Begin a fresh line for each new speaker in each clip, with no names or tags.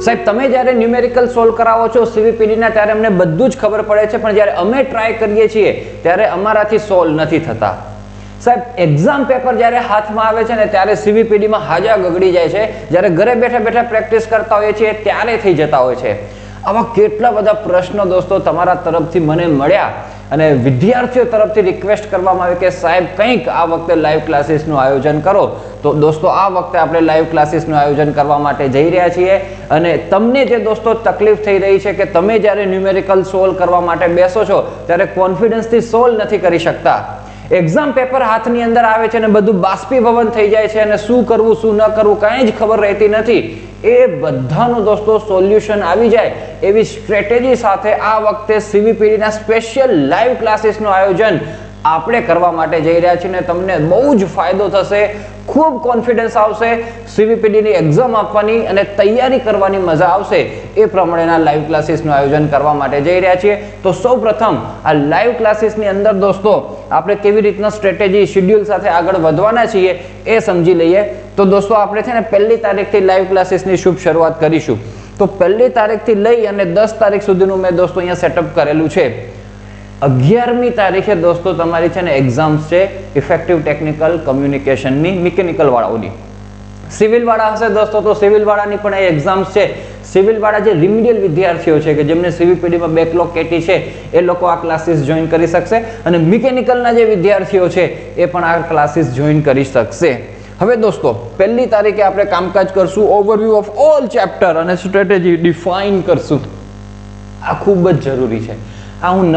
સાહેબ તમે જ્યારે ન્યુમેરિકલ સોલ્વ કરાવો છો સીવીપીડીના ત્યારે અમને બધું જ ખબર પડે છે, પણ જ્યારે અમે ટ્રાય કરીએ છીએ ત્યારે અમારાથી સોલ્વ નથી થતા. સાહેબ એક્ઝામ પેપર જ્યારે હાથમાં આવે છે ને ત્યારે સીવીપીડીમાં હાજા ગગડી જાય છે, જ્યારે ઘરે બેઠા બેઠા પ્રેક્ટિસ કરતા હોઈએ છીએ ત્યારે થઈ જતા હોય છે. આવા કેટલા બધા પ્રશ્નો દોસ્તો તમારા તરફથી મને મળ્યા અને વિદ્યાર્થીઓ તરફથી રિક્વેસ્ટ કરવામાં આવી કે સાહેબ કંઈક આ વખતે લાઈવ ક્લાસીસનું આયોજન કરો. તો દોસ્તો આ વખતે આપણે લાઈવ ક્લાસીસનું આયોજન કરવા માટે જઈ રહ્યા છીએ અને તમને જે દોસ્તો તકલીફ થઈ રહી છે કે તમે જ્યારે ન્યુમેરિકલ સોલ્વ કરવા માટે બેસો છો ત્યારે કોન્ફિડન્સથી સોલ્વ નથી કરી શકતા, એક્ઝામ પેપર હાથની અંદર આવે છે અને બધું બાષ્પીભવન થઈ જાય છે અને શું કરવું શું ન કરવું કાંઈ જ ખબર રહેતી નથી, એ બધાનું દોસ્તો સોલ્યુશન આવી જાય એવી સ્ટ્રેટેજી સાથે આ વખતે સીવીપીડીના સ્પેશિયલ લાઈવ ક્લાસીસનું આયોજન આપણે કરવા માટે જઈ રહ્યા છીએ. તમને બહુ જ ફાયદો થશે, ખૂબ કોન્ફિડન્સ આવશે, સીવીપીડીની એક્ઝામ આપવાની અને તૈયારી કરવાની મજા આવશે. એ પ્રમાણેના લાઈવ ક્લાસીસનું આયોજન કરવા માટે જઈ રહ્યા છીએ. તો સૌપ્રથમ આ લાઈવ ક્લાસીસની અંદર દોસ્તો આપણે કેવી રીતના સ્ટ્રેટેજી શેડ્યુલ સાથે આગળ વધવાના છીએ એ સમજી લઈએ. તો દોસ્તો આપણે છે ને 1લી તારીખથી લાઈવ ક્લાસીસની શુભ શરૂઆત કરીશું. તો 1લી તારીખથી લઈ અને 10 તારીખ સુધીનું મેં દોસ્તો અહીંયા સેટઅપ કરેલું છે. 11મી તારીખે દોસ્તો તમારી છે ને એક્ઝામ્સ છે ઇફેક્ટિવ ટેકનિકલ કમ્યુનિકેશનની, મિકેનિકલ વાળાઓની. સિવિલ વાળા હશે દોસ્તો તો સિવિલ વાળાની પણ એ એક્ઝામ્સ છે. સિવિલ વાળા જે રિમિડિયલ વિદ્યાર્થીઓ છે કે જેમને સીવીપીડીમાં બેકલોગ કેટી છે એ લોકો આ ક્લાસીસ જોઈન કરી શકશે અને મિકેનિકલના જે વિદ્યાર્થીઓ છે એ પણ આ ક્લાસીસ જોઈન કરી શકશે. હવે દોસ્તો 1લી તારીખે આપણે કામકાજ કરશું, ઓવરવ્યૂ ઓફ ઓલ ચેપ્ટર અને સ્ટ્રેટેજી ડિફાઇન કરશું. આ ખૂબ જ જરૂરી છે. આ હું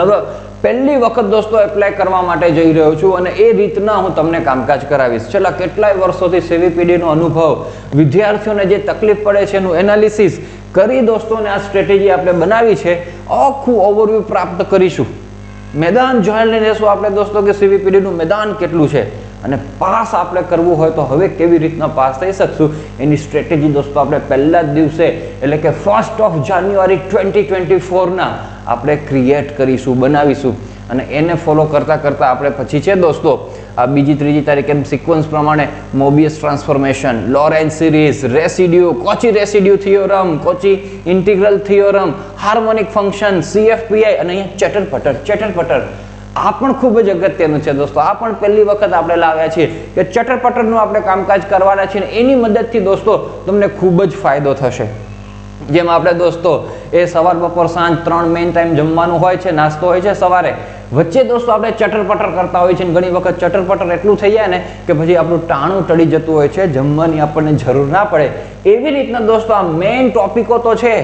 પહેલી વખત દોસ્તો એપ્લાય કરવા માટે જઈ રહ્યો છું અને એ રીતના હું તમને કામકાજ કરાવીશ. છેલ્લા કેટલાય વર્ષોથી સીવીપીડીનો અનુભવ, વિદ્યાર્થીઓને જે તકલીફ પડે છે એનું એનાલિસિસ કરી દોસ્તોને આ સ્ટ્રેટેજી આપણે બનાવી છે. આખું ઓવરવ્યૂ પ્રાપ્ત કરીશું, મેદાન જોઈને લેશું આપણે દોસ્તો કે સીવીપીડીનું મેદાન કેટલું છે અને પાસ આપણે કરવું હોય તો હવે કેવી રીતના પાસ થઈ શકશું એની સ્ટ્રેટેજી દોસ્તો આપણે પહેલા જ દિવસે એટલે કે 1st of January 2024ના આપણે ક્રિએટ કરીશું, બનાવીશું અને એને ફોલો કરતા કરતા આપણે પછી છે દોસ્તો આ બીજી 3જી તારીખે એમ સિક્વન્સ પ્રમાણે Mobius transformation, Laurent series, residue, Cauchy residue theorem, Cauchy integral theorem, harmonic function, CFPI અને અહીંયા ચેટર-પટર આ પણ ખૂબ જ અગત્યનું છે દોસ્તો. આ પણ પહેલી વખત આપણે લાવ્યા છીએ કે ચટર-પટરનું આપણે કામકાજ કરવાના છીએ અને એની મદદથી દોસ્તો તમને ખૂબ જ ફાયદો થશે. જેમ આપણે દોસ્તો એ સવાર બપોર સાંજ 3 મેઇન ટાઈમ જમવાનું હોય છે, નાસ્તો હોય છે સવારે, વચ્ચે દોસ્તો આપણે ચટર-પટર કરતા હોય છે અને ઘણી વખત ચટર-પટર એટલું થઈ જાય ને કે પછી આપણું ટાણું ટળી જતું હોય છે, જમવાની આપણને જરૂર ના પડે. એવી રીતના દોસ્તો આ મેઇન ટોપિકો તો છે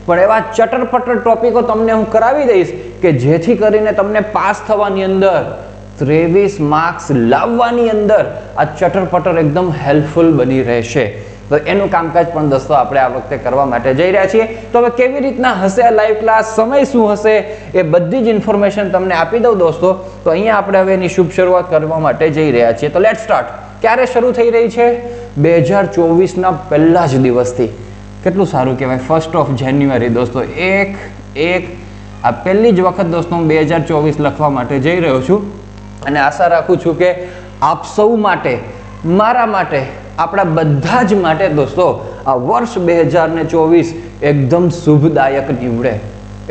પણ એવા ચટર-પટર ટોપિકો તમને હું કરાવી દઈશ કે જેથી કરીને તમને પાસ થવાની અંદર 23 માર્ક્સ લાવવાની અંદર આ ચટર-પટર એકદમ હેલ્પફુલ બની રહેશે. તો એનું કામકાજ પણ દોસ્તો આપણે આ વખતે કરવા માટે જઈ રહ્યા છીએ. તો હવે કેવી રીતના હશે આ લાઈવ ક્લાસ, સમય શું હશે એ બધી જ ઇન્ફોર્મેશન તમને આપી દઉં દોસ્તો. તો અહીંયા આપણે હવે એની શુભ શરૂઆત કરવા માટે જઈ રહ્યા છીએ. તો લેટ સ્ટાર્ટ. ક્યારે શરૂ થઈ રહી છે? 2024ના પહેલા જ દિવસથી. કેટલું સારું કહેવાય, 1st of January દોસ્તો. આ પહેલી જ વખત દોસ્તો હું 2024 લખવા માટે જઈ રહ્યો છું અને આશા રાખું છું કે આપ સૌ માટે, મારા માટે, આપણા બધા જ માટે દોસ્તો આ વર્ષ 2024 એકદમ શુભદાયક નીવડે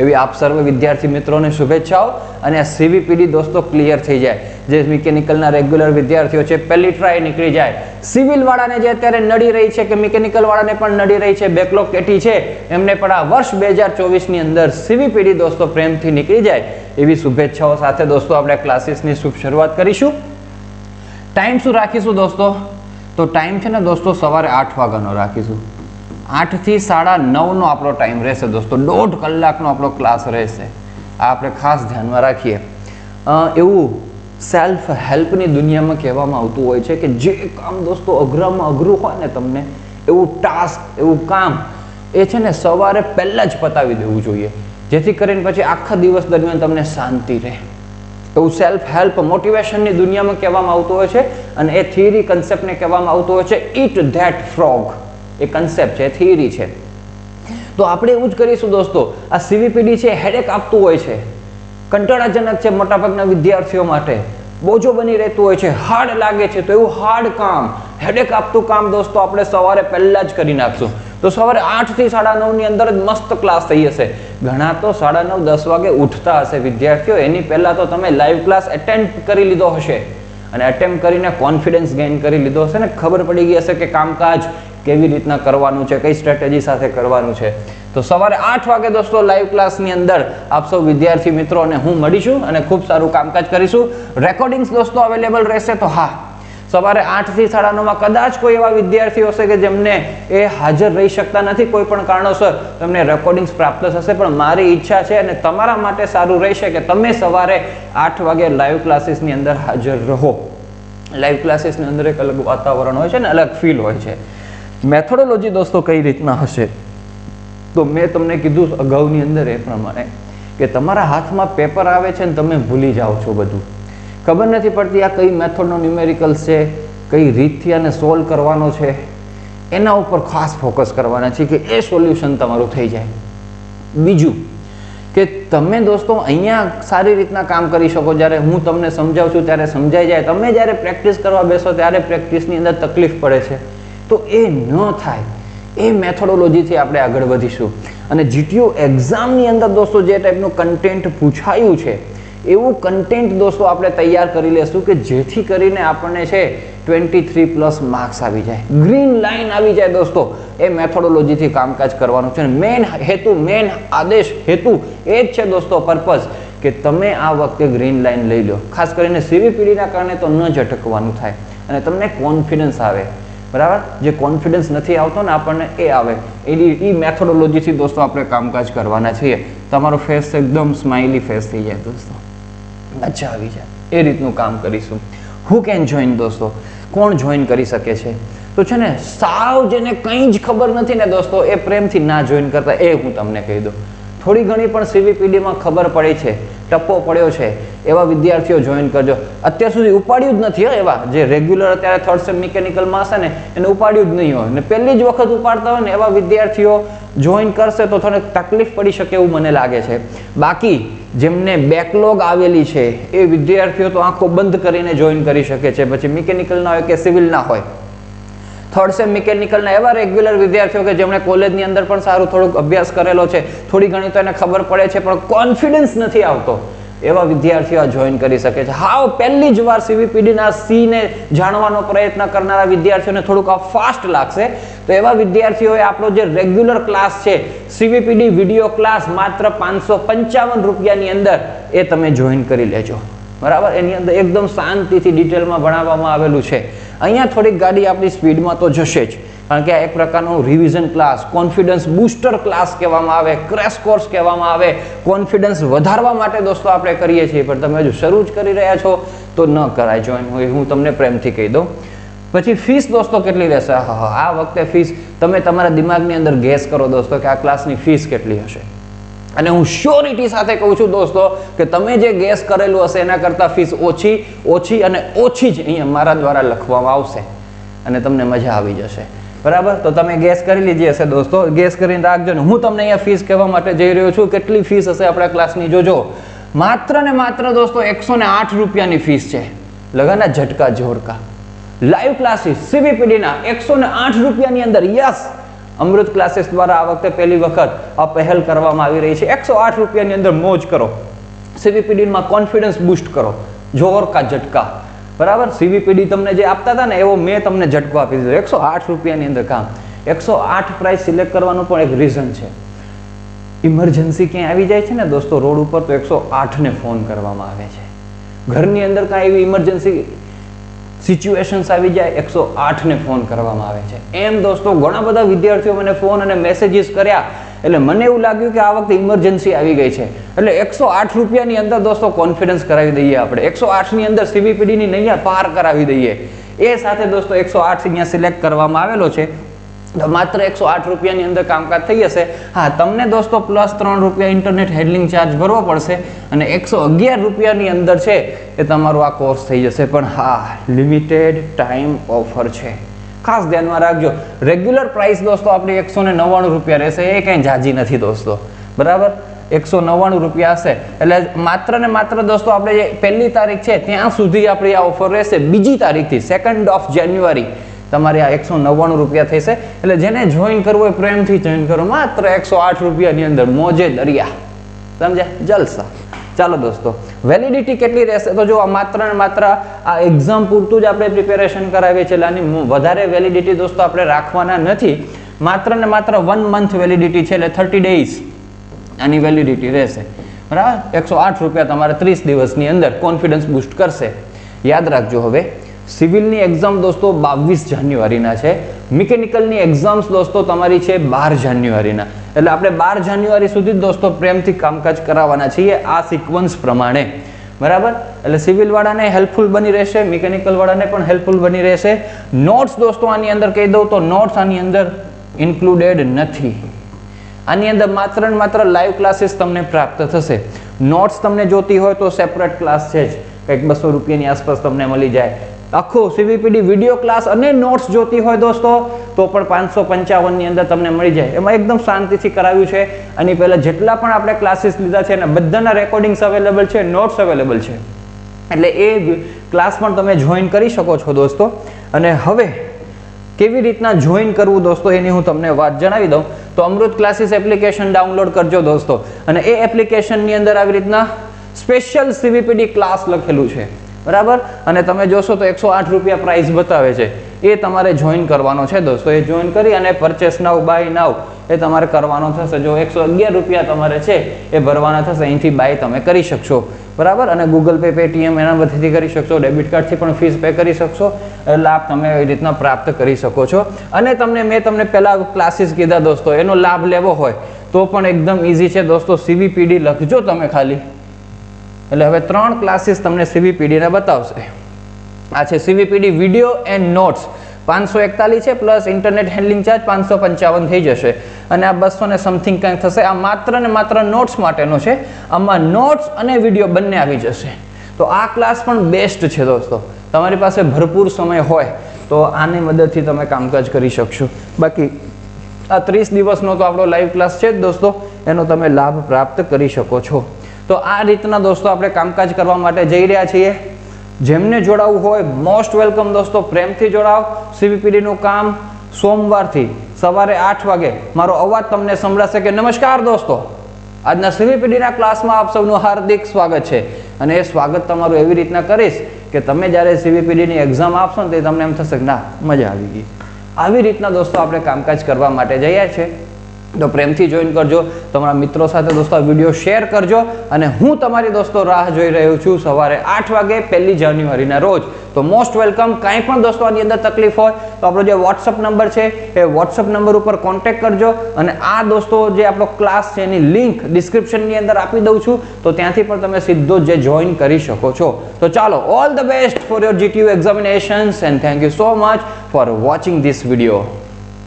એવી આપ સર્વ વિદ્યાર્થી મિત્રોને શુભેચ્છાઓ અને આ સીવીપીડી દોસ્તો ક્લિયર થઈ જાય. જે મિકેનિકલના રેગ્યુલર વિદ્યાર્થીઓ છે પહેલી ટ્રાય નીકળી જાય. સિવિલ વાળાને જે અત્યારે નડી રહી છે કે મિકેનિકલ વાળાને પણ નડી રહી છે, બેકલોગ કેટી છે, એમને પણ આ વર્ષ 2024ની અંદર સીવીપીડી દોસ્તો પ્રેમથી નીકળી જાય એવી શુભેચ્છાઓ સાથે દોસ્તો આપણે ક્લાસીસની શુભ શરૂઆત કરીશું. ટાઈમ શું રાખીશું દોસ્તો? તો ટાઈમ છે ને દોસ્તો સવારે 8 વાગ્યાનો રાખીશું. 8 થી 9:30નો આપણો ટાઈમ રહેશે દોસ્તો. 1.5 કલાકનો આપણો ક્લાસ રહેશે. આ આપણે ખાસ ધ્યાનમાં રાખીએ. એવું સેલ્ફ હેલ્પની દુનિયામાં કહેવામાં આવતું હોય છે કે જે કામ દોસ્તો અઘરામાં અઘરું હોય ને તમને એવું ટાસ્ક, એવું કામ એ છે ને સવારે પહેલાં જ પતાવી દેવું જોઈએ જેથી કરીને પછી આખા દિવસ દરમિયાન તમને શાંતિ રહે. એવું સેલ્ફ હેલ્પ મોટિવેશનની દુનિયામાં કહેવામાં આવતું હોય છે અને એ થિયરી કન્સેપ્ટને કહેવામાં આવતું હોય છે ઈટ ધેટ ફ્રોગ. એ કન્સેપ્ટ છે, થિયરી છે. તો આપણે એવું જ કરીશું દોસ્તો. આ સીવીપીડી છે હેડેક આપતું હોય છે, કંટાળાજનક છે મોટાભાગના વિદ્યાર્થીઓ માટે, બોજો બની રહેતું હોય છે, હાર્ડ લાગે છે. તો એવું હાર્ડ કામ, હેડેક આપતું કામ દોસ્તો આપણે સવારે પહેલા જ કરી નાખશું. તો સવારે 8 થી 9:30 ની અંદર જ મસ્ત ક્લાસ થઈ જશે. ઘણા તો 9:30 10 વાગે ઉઠતા હશે વિદ્યાર્થીઓ, એની પહેલા તો તમે લાઈવ ક્લાસ એટેન્ડ કરી લીધો હશે અને અટેમ્પ કરીને કોન્ફિડન્સ ગેઇન કરી લીધો હશે ને ખબર પડી ગઈ હશે કે કામકાજ કેવી રીતના કરવાનું છે, કઈ સ્ટ્રેટેજી સાથે કરવાનું છે. તો સવારે 8 વાગે દોસ્તો લાઈવ ક્લાસની અંદર આપ સૌ વિદ્યાર્થી મિત્રો અને હું મળીશું અને ખૂબ સારું કામકાજ કરીશું. રેકોર્ડિંગ્સ દોસ્તો અવેલેબલ રહેશે. તો હા, સવારે 8 થી 9:30 કદાચ કોઈ એવા વિદ્યાર્થીઓ હશે કે જેમને એ હાજર રહી શકતા નથી કોઈ પણ કારણોસર, તમને રેકોર્ડિંગ્સ પ્રાપ્ત થશે. પણ મારી ઈચ્છા છે અને તમારા માટે સારું રહેશે કે તમે સવારે 8 વાગે લાઈવ ક્લાસીસની અંદર હાજર રહો. લાઈવ ક્લાસીસની અંદર એક અલગ વાતાવરણ હોય છે ને અલગ ફીલ હોય છે. મેથોડોલોજી દોસ્તો કઈ રીતના હશે તો મેં તમને કીધું અગાઉની અંદર એ પ્રમાણે કે તમારા હાથમાં પેપર આવે છે ને તમે ભૂલી જાઓ છો બધું, ખબર નથી પડતી આ કઈ મેથડનો ન્યુમેરિકલ્સ છે, કઈ રીતથી આને સોલ્વ કરવાનો છે, એના ઉપર ખાસ ફોકસ કરવાના છે કે એ સોલ્યુશન તમારું થઈ જાય. બીજું કે તમે દોસ્તો અહીંયા સારી રીતના કામ કરી શકો, જ્યારે હું તમને સમજાવું છું ત્યારે સમજાઈ જાય. તમે જ્યારે પ્રેક્ટિસ કરવા બેસો ત્યારે પ્રેક્ટિસની અંદર તકલીફ પડે છે, તો એ ન થાય એ મેથોડોલોજીથી આપણે આગળ વધીશું. અને જીટીયુ એક્ઝામની અંદર દોસ્તો જે ટાઈપનું કન્ટેન્ટ પૂછાયું છે એવું કન્ટેન્ટ દોસ્તો આપણે તૈયાર કરી લેશું કે જેથી કરીને આપણને છે 23+ માર્ક્સ આવી જાય, ગ્રીન લાઇન આવી જાય દોસ્તો. એ મેથોડોલોજીથી કામકાજ કરવાનું છે. મેઇન હેતુ, મેઇન આદેશ હેતુ એ જ છે દોસ્તો, પર્પઝ કે તમે આ વખતે ગ્રીન લાઇન લઈ લો. ખાસ કરીને સીવીપીડીના કારણે તો ન ઝટકવાનું થાય અને તમને કોન્ફિડન્સ આવે. બરાબર, જે કોન્ફિડન્સ નથી આવતો ને આપણને એ આવે. એ મેથોડોલોજીથી દોસ્તો આપણે કામકાજ કરવાના છીએ. તમારો ફેસ એકદમ સ્માઇલી ફેસ થઈ જાય દોસ્તો, મજા આવી જાય, એ રીતનું કામ કરીશું. હુ કેન જોઈન દોસ્તો, કોણ જોઈન કરી શકે છે? તો છે ને સાવ જેને કંઈ જ ખબર નથી ને દોસ્તો એ પ્રેમથી ના જોઈન કરતા, એ હું તમને કહી દઉં. થોડી ઘણી પણ સીવીપીડીમાં ખબર પડી છે, ટપ્પો પડ્યો છે, એવા વિદ્યાર્થીઓ જોઈન કરજો. અત્યાર સુધી ઉપાડ્યું જ નથી એવા જે રેગ્યુલર અત્યારે થર્ડ સેમ મિકેનિકલમાં હશે ને એને ઉપાડ્યું જ નહીં હોય ને પહેલી જ વખત ઉપાડતા હોય ને એવા વિદ્યાર્થીઓ જોઈન કરશે તો થોડીક તકલીફ પડી શકે એવું મને લાગે છે. બાકી જેમને બેકલોગ આવેલી છે એ વિદ્યાર્થીઓ તો આંખો બંધ કરીને જોઈન કરી શકે છે. પછી મિકેનિકલના હોય કે સિવિલના હોય, થર્ડ સેમ મિકેનિકલના એવા રેગ્યુલર વિદ્યાર્થીઓ કે જેમણે કોલેજની અંદર પણ સારું થોડુંક અભ્યાસ કરેલો છે, થોડી ઘણી તો એને ખબર પડે છે પણ કોન્ફિડન્સ નથી આવતો, એવા વિદ્યાર્થીઓ જોઈન કરી શકે છે. હાવ પહેલી જ વાર સીવીપીડીના સીને જાણવાનો પ્રયત્ન કરનારા વિદ્યાર્થીઓને થોડુંક આ ફાસ્ટ લાગશે. તો એવા વિદ્યાર્થીઓએ આપણો જે રેગ્યુલર ક્લાસ છે સીવીપીડી વિડીયો ક્લાસ માત્ર 555 રૂપિયાની અંદર એ તમે જોઈન કરી લેજો. બરાબર, એની અંદર એકદમ શાંતિથી ડિટેલમાં ભણાવવામાં આવેલું છે. અહીંયા થોડીક ગાડી આપણી સ્પીડમાં તો જશે જ, કારણ કે આ એક પ્રકારનો revision class, confidence booster class કહેવામાં આવે, ક્રેશ કોર્સ કહેવામાં આવે. કોન્ફિડન્સ વધારવા માટે દોસ્તો આપણે કરીએ છીએ, પણ તમે હજુ શરૂ જ કરી રહ્યા છો તો ન કરાય જોઈન, હું તમને પ્રેમથી કહી દઉં. પછી ફીસ દોસ્તો કેટલી રહેશે? આ વખતે ફીસ તમે તમારા દિમાગની અંદર ગેસ કરો દોસ્તો કે આ ક્લાસની ફીસ કેટલી હશે. અને હું શ્યોરિટી સાથે કહું છું દોસ્તો કે તમે જે ગેસ કરેલું હશે એના કરતાં ફીસ ઓછી અને ઓછી જ અહીંયા મારા દ્વારા લખવામાં આવશે અને તમને મજા આવી જશે. બરાબર, તો તમે ગેસ કરી લીધી હશે દોસ્તો, ગેસ કરીને રાખજો ને હું તમને અહીંયા ફીસ કહેવા માટે જઈ રહ્યો છું. કેટલી ફીસ હશે આપણા ક્લાસની જોજો. માત્ર ને માત્ર દોસ્તો 108 રૂપિયાની ફીસ છે. લગાના ઝટકા જોડકા. લાઈવ ક્લાસીસ સીવીપીડીના 108 રૂપિયાની અંદર. યસ, અમૃત ક્લાસીસ દ્વારા આ વખતે પહેલી વખત આ પહેલ કરવામાં આવી રહી છે. 108 રૂપિયાની અંદર મોજ કરો, સીવીપીડીમાં કોન્ફિડન્સ બૂસ્ટ કરો, જોર કા ઝટકા. બરાબર, સીવીપીડી તમને જે આપતા હતા ને એવો મેં તમને ઝટકો આપી દીધો 108 રૂપિયાની અંદર કામ. 108 પ્રાઇસ સિલેક્ટ કરવાનું પણ એક રીઝન છે. ઇમરજન્સી ક્યાંય આવી જાય છે ને દોસ્તો રોડ ઉપર તો 108 ને ફોન કરવામાં આવે છે. ઘરની અંદર કાંઈ એવી ઇમરજન્સી સિચ્યુએશન્સ આવી જાય 108 ને ફોન કરવામાં આવે છે. એમ દોસ્તો ઘણા બધા વિદ્યાર્થીઓ મને ફોન અને મેસેજીસ કર્યા એટલે મને એવું લાગ્યું કે આ વખતે ઇમરજન્સી આવી ગઈ છે એટલે 108 રૂપિયાની અંદર દોસ્તો કોન્ફિડન્સ કરાવી દઈએ આપણે. 108 ની અંદર સીવીપીડીની નૈયા પાર કરાવી દઈએ. એ સાથે દોસ્તો 108 અહીંયા સિલેક્ટ કરવામાં આવેલો છે. તો માત્ર 108 રૂપિયાની અંદર કામકાજ થઈ જશે. હા, તમને દોસ્તો +3 રૂપિયા ઇન્ટરનેટ હેન્ડલિંગ ચાર્જ ભરવો પડશે અને 111 રૂપિયાની અંદર છે એ તમારો આ કોર્સ થઈ જશે. પણ હા, લિમિટેડ ટાઈમ ઓફર છે, ખાસ ધ્યાનમાં રાખજો. રેગ્યુલર પ્રાઇસ દોસ્તો આપણી 199 રૂપિયા રહેશે, એ કંઈ જાજી નથી દોસ્તો. બરાબર, 199 રૂપિયા હશે એટલે માત્ર ને માત્ર દોસ્તો આપણે જે પહેલી તારીખ છે ત્યાં સુધી આપણી આ ઓફર રહેશે. બીજી તારીખથી 2nd ઓફ જાન્યુઆરી તમારે આ 199 રૂપિયા થશે. એટલે જેને જોઈન કરવું હોય પ્રેમથી જોઈન કરો, માત્ર 108 રૂપિયાની અંદર મોજે દરિયા. સમજ્યા? જલસા. ચાલો દોસ્તો, વેલિડિટી કેટલી રહેશે તો જો માત્ર ને માત્ર આ એક્ઝામ પૂરતું જ આપણે પ્રિપેરેશન કરાવીએ છીએ. આની વધારે વેલિડિટી દોસ્તો આપણે રાખવાના નથી. માત્ર ને માત્ર 1 મંથ વેલિડિટી છે, એટલે 30 ડેઝ આની વેલિડિટી રહેશે. બરાબર? 108 રૂપિયા તમારે 30 દિવસની અંદર કોન્ફિડન્સ બૂસ્ટ કરશે. યાદ રાખજો. હવે સિવિલની એક્ઝામ દોસ્તો 22 જાન્યુઆરીના છે. મિકેનિકલની એક્ઝામ્સ દોસ્તો તમારી છે 12 જાન્યુઆરીના. એટલે આપણે 12 જાન્યુઆરી સુધી દોસ્તો પ્રેમથી કામકાજ કરાવવાના છીએ આ સિક્વન્સ પ્રમાણે. બરાબર? એટલે સિવિલ વાળાને હેલ્પફુલ બની રહેશે, મિકેનિકલ વાળાને પણ હેલ્પફુલ બની રહેશે. નોટ્સ દોસ્તો આની અંદર કહી દઉં તો નોટ્સ આની અંદર ઇન્ક્લુડેડ નથી. આની અંદર માત્ર ને માત્ર લાઈવ ક્લાસીસ તમને પ્રાપ્ત થશે. નોટ્સ તમને જોતી હોય તો સેપરેટ ક્લાસ છે જ, કંઈક 200 રૂપિયાની આસપાસ તમને મળી જાય. આખો CVPD વિડીયો ક્લાસ અને નોટ્સ જોતી હોય દોસ્તો તો પણ 555 ની અંદર તમને મળી જાય. એમાં એકદમ શાંતિથી કરાવ્યું છે. આની પહેલા જેટલા પણ આપણે ક્લાસીસ લીધા છે એના બધાના રેકોર્ડિંગ્સ અવેલેબલ છે, નોટ્સ અવેલેબલ છે. એટલે એ ક્લાસ પણ તમે જોઈન કરી શકો છો દોસ્તો. અને હવે કેવી રીતના જોઈન કરવું દોસ્તો એની હું તમને વાત જણાવી દઉં. તો અમૃત ક્લાસીસ એપ્લિકેશન ડાઉનલોડ કરજો દોસ્તો, અને એ એપ્લિકેશનની અંદર આવી રીતના સ્પેશિયલ CVPD ક્લાસ લખેલું છે. બરાબર? અને તમે જોશો તો 108 રૂપિયા પ્રાઇસ બતાવે છે. એ તમારે જોઈન કરવાનો છે દોસ્તો. એ જોઈન કરી અને પરચેસ નાવ બાય નાવ એ તમારે કરવાનો થશે. જો 111 રૂપિયા તમારે છે એ ભરવાના થશે. અહીંથી બાય તમે કરી શકશો. બરાબર? અને ગૂગલ પે, પેટીએમ એના બધીથી કરી શકશો. ડેબિટ કાર્ડથી પણ ફીસ પે કરી શકશો. લાભ તમે એ રીતના પ્રાપ્ત કરી શકો છો. અને મેં તમને પહેલા ક્લાસીસ કીધા દોસ્તો, એનો લાભ લેવો હોય તો પણ એકદમ ઈઝી છે દોસ્તો. CVPD લખજો તમે ખાલી, એટલે હવે 3 ક્લાસીસ તમને CVPD ને બતાવશે. આ છે CVPD વિડીયો એન્ડ નોટ્સ 541 છે, પ્લસ ઇન્ટરનેટ હેન્ડલિંગ ચાર્જ 555 થઈ જશે. અને આ 200 ને સમથિંગ કંઈક થશે. આ માત્ર ને માત્ર નોટ્સ માટેનો છે. આમાં નોટ્સ અને વિડીયો બંને આવી જશે. તો આ ક્લાસ પણ બેસ્ટ છે દોસ્તો. તમારી પાસે ભરપૂર સમય હોય તો આની મદદથી તમે કામકાજ કરી શકશો. બાકી આ 30 દિવસનો તો આપણો લાઈવ ક્લાસ છે જ દોસ્તો, એનો તમે લાભ પ્રાપ્ત કરી શકો છો. તો આ રીતના દોસ્તો આપણે કામકાજ કરવા માટે જઈ રહ્યા છીએ. જેમને જોડાવવું હોય મોસ્ટ વેલકમ દોસ્તો, પ્રેમથી જોડાવ. CVPD નું કામ સોમવારથી સવારે 8 વાગે મારો અવાજ તમને સંભળાશે કે નમસ્કાર દોસ્તો, આજના CVPD ના ક્લાસમાં આપ સૌનું હાર્દિક સ્વાગત છે. અને એ સ્વાગત તમારું એવી રીતના કરીશ કે તમે જ્યારે CVPD ની એક્ઝામ આપશો ને તે તમને એમ થશે કે ના મજા આવી ગઈ. આવી રીતના દોસ્તો આપણે કામકાજ કરવા માટે જઈએ છીએ. તો પ્રેમથી જોઈન કરજો. તમારા મિત્રો સાથે દોસ્તો આ વિડીયો શેર કરજો. અને હું તમારી દોસ્તો રાહ જોઈ રહ્યો છું સવારે 8 વાગે 1 જાન્યુઆરીના રોજ. તો મોસ્ટ વેલકમ. કાંઈ પણ દોસ્તો આની અંદર તકલીફ હોય તો આપણો જે વોટ્સઅપ નંબર છે એ વોટ્સઅપ નંબર ઉપર કોન્ટેક્ટ કરજો. અને આ દોસ્તો જે આપણો ક્લાસ છે એની લિંક ડિસ્ક્રિપ્શનની અંદર આપી દઉં છું, તો ત્યાંથી પણ તમે સીધો જ જોઈન કરી શકો છો. તો ચાલો, all the best for your GTU examinations and thank you so much for watching this video.